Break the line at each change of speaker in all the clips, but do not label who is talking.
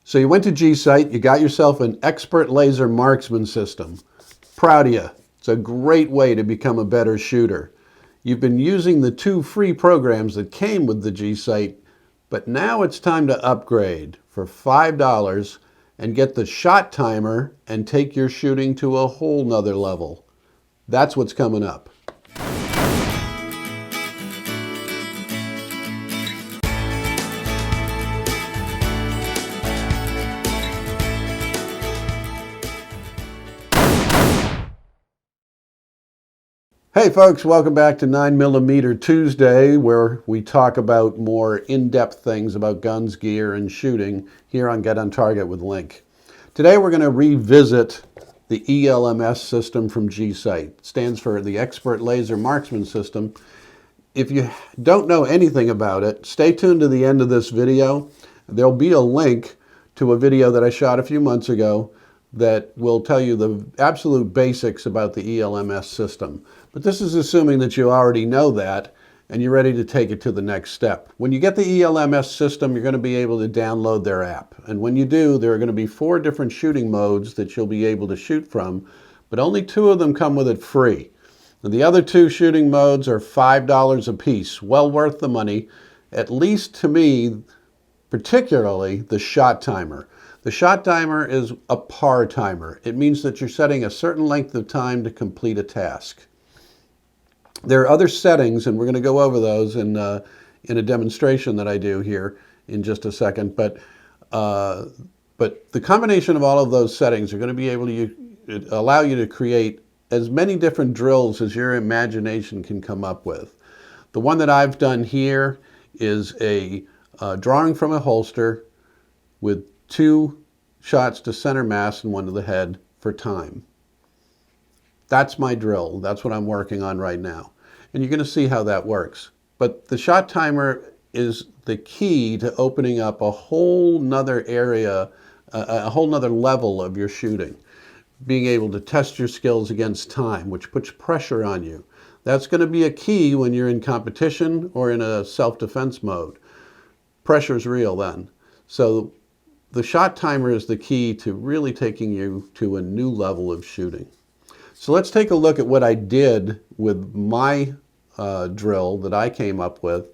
So you went to G-Site, you got yourself an Expert Laser Marksman System. Proud of you. It's a great way to become a better shooter. You've been using the 2 free programs that came with the G-Site, but now it's time to upgrade for $5 and get the shot timer and take your shooting to a whole nother level. That's what's coming up. Hey folks, welcome back to 9mm Tuesday, where we talk about more in-depth things about guns, gear, and shooting here on Get on Target with Link. Today we're going to revisit the ELMS system from G-Site. It stands for the Expert Laser Marksman System. If you don't know anything about it, stay tuned to the end of this video. There'll be a link to a video that I shot a few months ago that will tell you the absolute basics about the ELMS system. But this is assuming that you already know that and you're ready to take it to the next step. When you get the ELMS system, you're going to be able to download their app. And when you do, there are going to be 4 different shooting modes that you'll be able to shoot from, but only 2 of them come with it free. And the other 2 shooting modes are $5 a piece, well worth the money, at least to me, particularly the shot timer. The shot timer is a par timer. It means that you're setting a certain length of time to complete a task. There are other settings, and we're going to go over those in a demonstration that I do here in just a second. But the combination of all of those settings are going to be able to allow you to create as many different drills as your imagination can come up with. The one that I've done here is a drawing from a holster with 2 shots to center mass and 1 to the head for time. That's my drill. That's what I'm working on right now. And you're going to see how that works. But the shot timer is the key to opening up a whole nother area, a whole nother level of your shooting. Being able to test your skills against time, which puts pressure on you. That's going to be a key when you're in competition or in a self-defense mode. Pressure's real then. So the shot timer is the key to really taking you to a new level of shooting. So let's take a look at what I did with my drill that I came up with,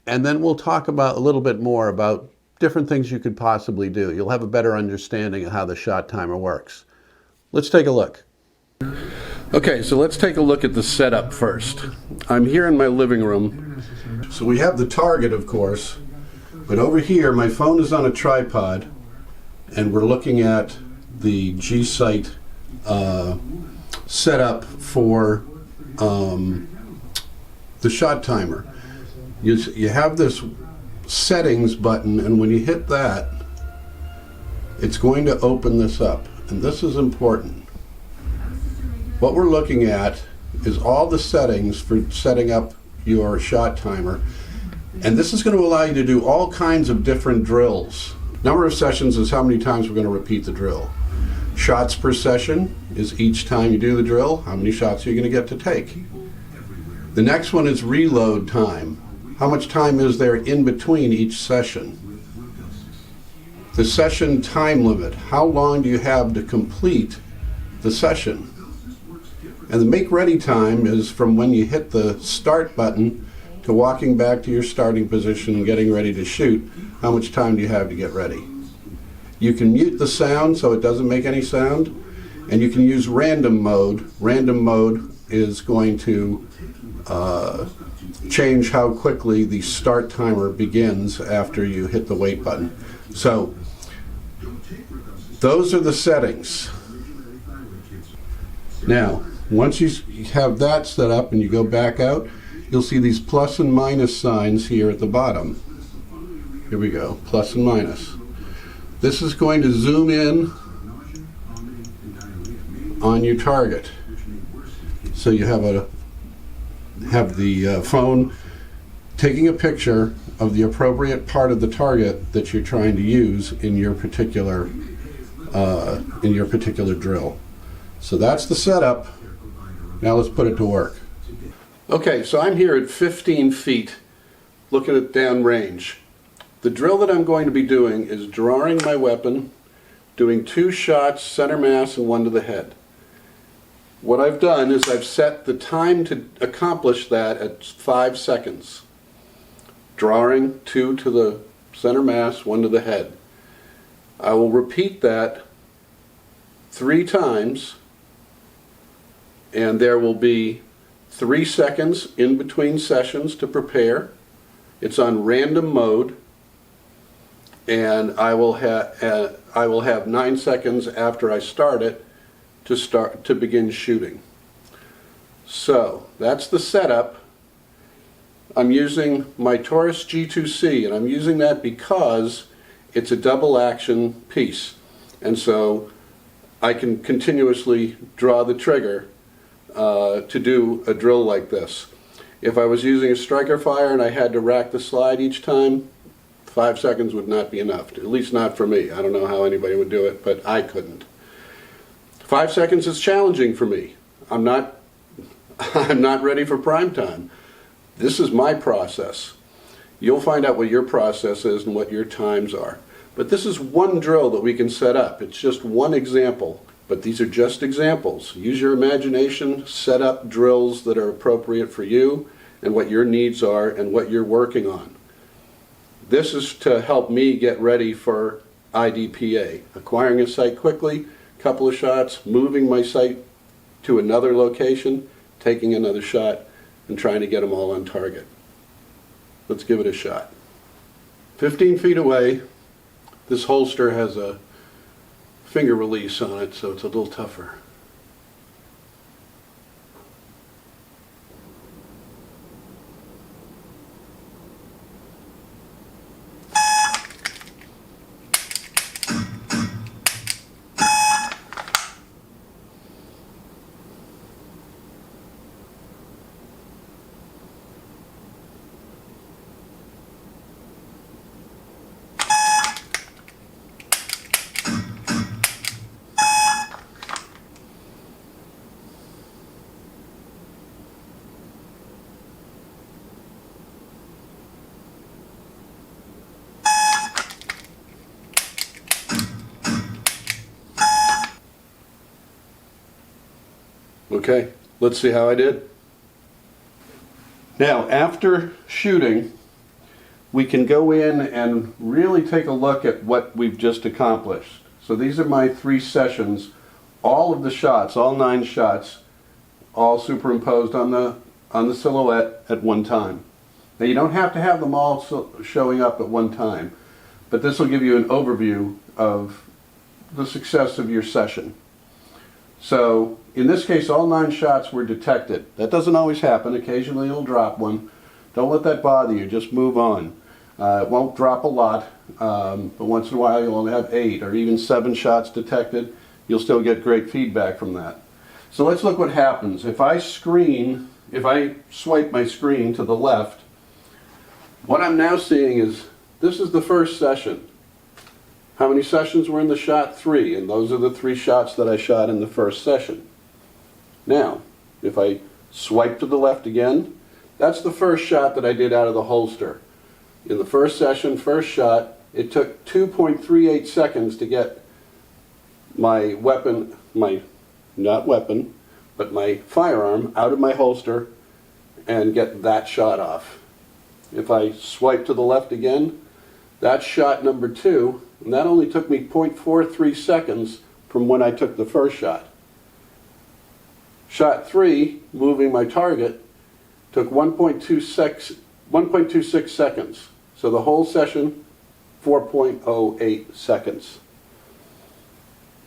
and then we'll talk about a little bit more about different things you could possibly do. You'll have a better understanding of how the shot timer works. Let's take a look. Okay, so let's take a look at the setup first. I'm here in my living room. So we have the target, of course, but over here my phone is on a tripod, and we're looking at the G-Site setup for the shot timer. You have this settings button, and when you hit that, it's going to open this up, and this is important. What we're looking at is all the settings for setting up your shot timer, and this is going to allow you to do all kinds of different drills. Number of sessions is how many times we're going to repeat the drill. Shots per session is each time you do the drill, how many shots are you going to get to take. The next one is reload time. How much time is there in between each session? The session time limit. How long do you have to complete the session? And the make ready time is from when you hit the start button to walking back to your starting position and getting ready to shoot. How much time do you have to get ready? You can mute the sound so it doesn't make any sound, and you can use random mode. Random mode is going to change how quickly the start timer begins after you hit the wait button. So those are the settings. Now, once you have that set up and you go back out, you'll see these plus and minus signs here at the bottom. Here we go, plus and minus. This is going to zoom in on your target. So you have the phone taking a picture of the appropriate part of the target that you're trying to use in your particular drill. So that's the setup. Now let's put it to work. Okay, so I'm here at 15 feet looking at downrange. The drill that I'm going to be doing is drawing my weapon, doing 2 shots center mass and 1 to the head. What I've done is I've set the time to accomplish that at 5 seconds. Drawing 2 to the center mass, 1 to the head. I will repeat that 3 times, and there will be 3 seconds in between sessions to prepare. It's on random mode, and I will have 9 seconds after I start it to begin shooting. So that's the setup. I'm using my Taurus G2C, and I'm using that because it's a double action piece, and so I can continuously draw the trigger to do a drill like this. If I was using a striker fire and I had to rack the slide each time, 5 seconds would not be enough, at least not for me. I don't know how anybody would do it, but I couldn't. 5 seconds is challenging for me. I'm not ready for prime time. This is my process. You'll find out what your process is and what your times are. But this is one drill that we can set up. It's just one example, but these are just examples. Use your imagination, set up drills that are appropriate for you and what your needs are and what you're working on. This is to help me get ready for IDPA, acquiring a sight quickly, couple of shots, moving my sight to another location, taking another shot, and trying to get them all on target. Let's give it a shot. 15 feet away, this holster has a finger release on it, so it's a little tougher. Okay, let's see how I did. Now, after shooting, we can go in and really take a look at what we've just accomplished. So these are my 3 sessions, all of the shots, all 9 shots, all superimposed on the silhouette at one time. Now, you don't have to have them all showing up at one time, but this will give you an overview of the success of your session. So in this case, all 9 shots were detected. That doesn't always happen. Occasionally you'll drop one. Don't let that bother you. Just move on. It won't drop a lot, but once in a while you'll only have 8 or even 7 shots detected. You'll still get great feedback from that. So let's look what happens. If I swipe my screen to the left, what I'm now seeing is this is the first session. How many sessions were in the shot? 3, and those are the 3 shots that I shot in the first session. Now, if I swipe to the left again, that's the first shot that I did out of the holster. In the first session, first shot, it took 2.38 seconds to get my weapon, my firearm out of my holster and get that shot off. If I swipe to the left again, that's shot number 2, and that only took me 0.43 seconds from when I took the first shot. Shot 3, moving my target, took 1.26 seconds. So the whole session, 4.08 seconds.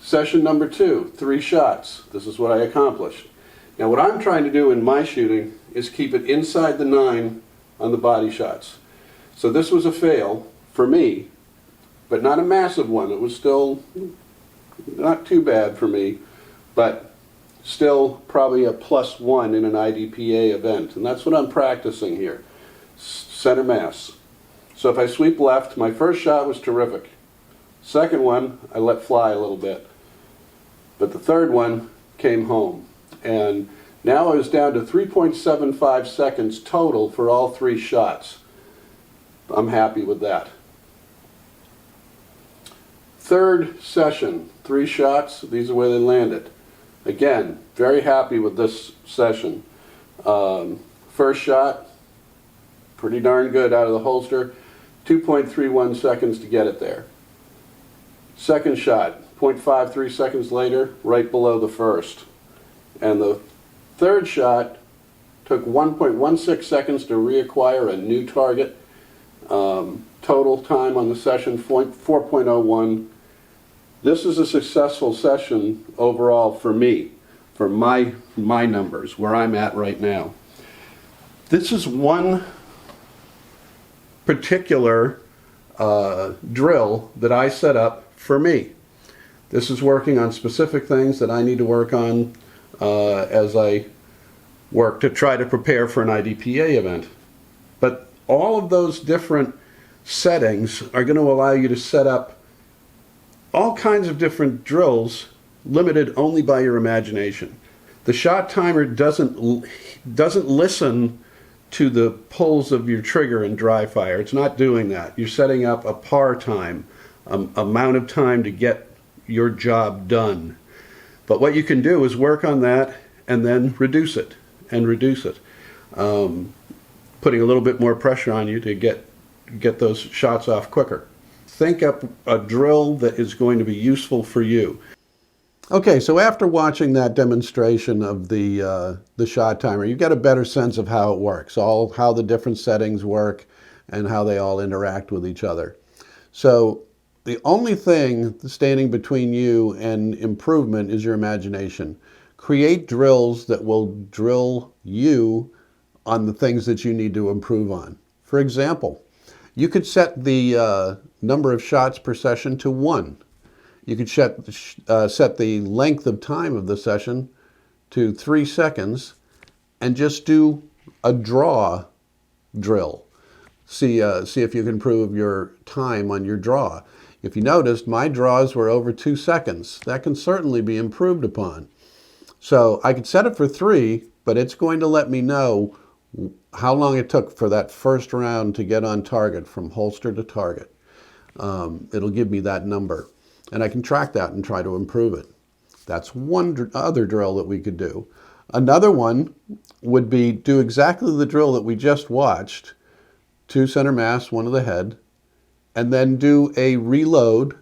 Session number 2, 3 shots. This is what I accomplished. Now what I'm trying to do in my shooting is keep it inside the 9 on the body shots. So this was a fail for me, but not a massive one. It was still not too bad for me, but still probably a +1 in an IDPA event. And that's what I'm practicing here. Center mass. So if I sweep left, my first shot was terrific. Second one, I let fly a little bit. But the third one came home. And now I was down to 3.75 seconds total for all 3 shots. I'm happy with that. Third session, 3 shots, these are where they landed. Again, very happy with this session. First shot, pretty darn good out of the holster, 2.31 seconds to get it there. Second shot, 0.53 seconds later, right below the first. And the third shot took 1.16 seconds to reacquire a new target. Total time on the session, 4.01. This is a successful session overall for me, for my numbers, where I'm at right now. This is one particular drill that I set up for me. This is working on specific things that I need to work on as I work to try to prepare for an IDPA event. But all of those different settings are going to allow you to set up all kinds of different drills limited only by your imagination. The shot timer doesn't listen to the pulls of your trigger in dry fire. It's not doing that. You're setting up a par time, amount of time to get your job done. But what you can do is work on that and then reduce it and reduce it, putting a little bit more pressure on you to get those shots off quicker. Think up a drill that is going to be useful for you. Okay, so after watching that demonstration of the shot timer, you get a better sense of how it works, how the different settings work and how they all interact with each other. So the only thing standing between you and improvement is your imagination. Create drills that will drill you on the things that you need to improve on. For example, you could set the number of shots per session to 1. You could set the length of time of the session to 3 seconds and just do a draw drill. See if you can improve your time on your draw. If you noticed, my draws were over 2 seconds. That can certainly be improved upon. So I could set it for 3, but it's going to let me know how long it took for that first round to get on target from holster to target. It'll give me that number. And I can track that and try to improve it. That's one other drill that we could do. Another one would be do exactly the drill that we just watched, 2 center mass, 1 to the head, and then do a reload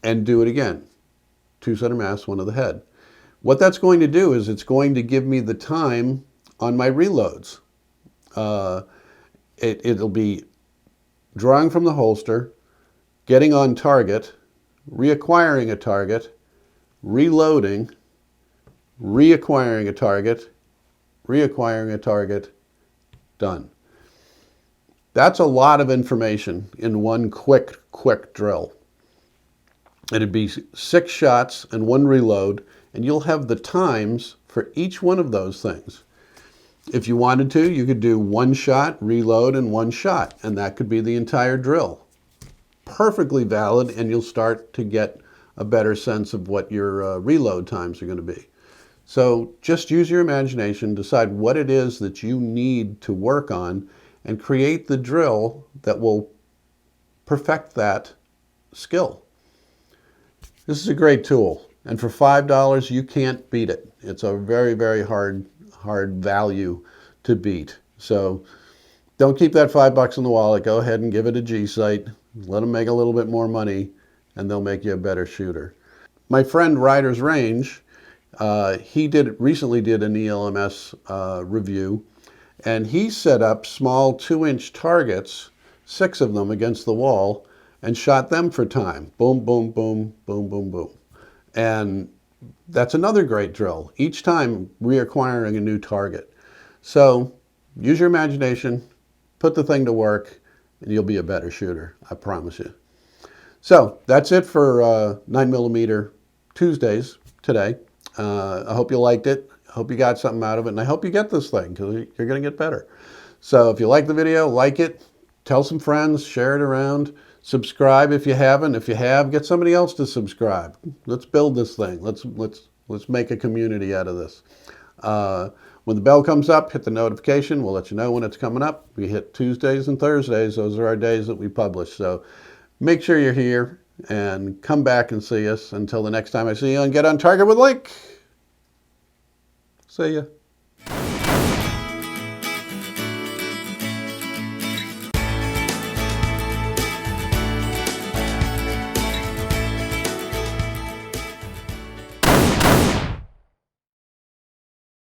and do it again. 2 center mass, 1 to the head. What that's going to do is it's going to give me the time on my reloads. It'll be drawing from the holster, getting on target, reacquiring a target, reloading, reacquiring a target, done. That's a lot of information in one quick drill. It'd be 6 shots and 1 reload, and you'll have the times for each one of those things. If you wanted to, you could do 1 shot, reload, and 1 shot, and that could be the entire drill. Perfectly valid, and you'll start to get a better sense of what your reload times are going to be. So just use your imagination, decide what it is that you need to work on, and create the drill that will perfect that skill. This is a great tool, and for $5, you can't beat it. It's a very, very hard value to beat. So don't keep that $5 in the wallet. Go ahead and give it a G-Site. Let them make a little bit more money, and they'll make you a better shooter. My friend Ryder's Range, he recently did an ELMS review, and he set up small 2-inch targets, 6 of them against the wall, and shot them for time. Boom, boom, boom, boom, boom, boom. And that's another great drill. Each time reacquiring a new target. So use your imagination, put the thing to work, and you'll be a better shooter, I promise you. So that's it for 9mm Tuesdays today. I hope you liked it. I hope you got something out of it, and I hope you get this thing because you're going to get better. So if you like the video, like it, tell some friends, share it around, subscribe if you haven't. If you have, get somebody else to subscribe. Let's build this thing. Let's make a community out of this. When the bell comes up, hit the notification. We'll let you know when it's coming up. We hit Tuesdays and Thursdays. Those are our days that we publish. So make sure you're here and come back and see us. Until the next time I see you on Get on Target with Link. See ya.